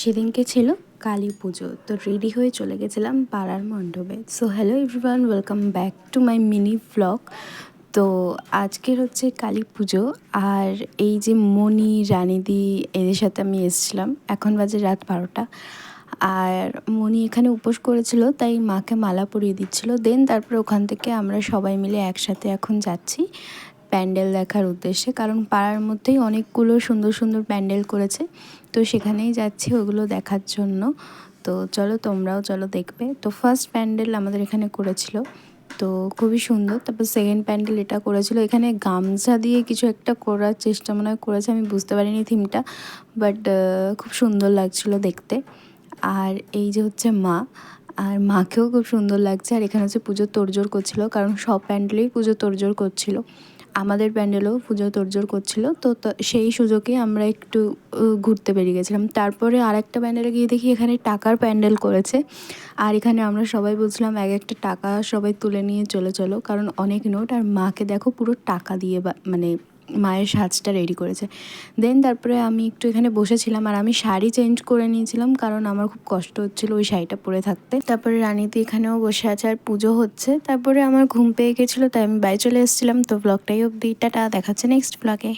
সেদিনকে ছিল কালী পুজো, তো রেডি হয়ে চলে গেছিলাম পাড়ার মণ্ডপে। So hello everyone, welcome back to my mini vlog. তো আজকের হচ্ছে কালী পুজো, আর এই যে মণি রানিদি এদের সাথে আমি এসেছিলাম। এখন বাজে রাত 12টা। আর মণি এখানে উপোস করেছিল, তাই মাকে মালা পরিয়ে দিচ্ছিল। দেন তারপরে ওখান থেকে আমরা সবাই মিলে একসাথে এখন যাচ্ছি প্যান্ডেল দেখার উদ্দেশ্যে, কারণ পাড়ার মধ্যেই অনেকগুলো সুন্দর সুন্দর প্যান্ডেল করেছে, তো সেখানেই যাচ্ছি ওগুলো দেখার জন্য। তো চলো, তোমরাও চলো দেখবে। তো ফার্স্ট প্যান্ডেল আমাদের এখানে করেছিল, তো খুবই সুন্দর। তারপর সেকেন্ড প্যান্ডেল এটা করেছিল, এখানে গামছা দিয়ে কিছু একটা করার চেষ্টা মনে হয় করেছে, আমি বুঝতে পারিনি থিমটা, বাট খুব সুন্দর লাগছিল দেখতে। আর এই যে হচ্ছে মা, আর মাকেও খুব সুন্দর লাগছে। আর এখানে হচ্ছে পুজোর তোড়জোড় করছিল, কারণ সব প্যান্ডেলেই পুজো তোড়জোড় করছিল, আমাদের প্যান্ডেলেও পুজো তোড়জোড় করছিল। তো সেই সুযোগে আমরা একটু ঘুরতে বেরিয়ে গেছিলাম। তারপরে আরেকটা প্যান্ডেলে গিয়ে দেখি এখানে টাকার প্যান্ডেল করেছে, আর এখানে আমরা সবাই বলছিলাম এক একটা টাকা সবাই তুলে নিয়ে চলে চলো, কারণ অনেক নোট। আর মাকে দেখো পুরো টাকা দিয়ে মানে মায়ের সাজটা রেডি করেছে। দেন তারপরে আমি একটু এখানে বসেছিলাম, আর আমি শাড়ি চেঞ্জ করে নিয়েছিলাম, কারণ আমার খুব কষ্ট হচ্ছিলো ওই শাড়িটা পরে থাকতে। তারপরে রানীতি এখানেও বসে আছে আর পুজো হচ্ছে। তারপরে আমার ঘুম পেয়ে গেছিলো, তাই আমি বাড়ি চলে এসেছিলাম। তো ব্লগটাই অবধি, টাটা, দেখাচ্ছে নেক্সট ব্লগে।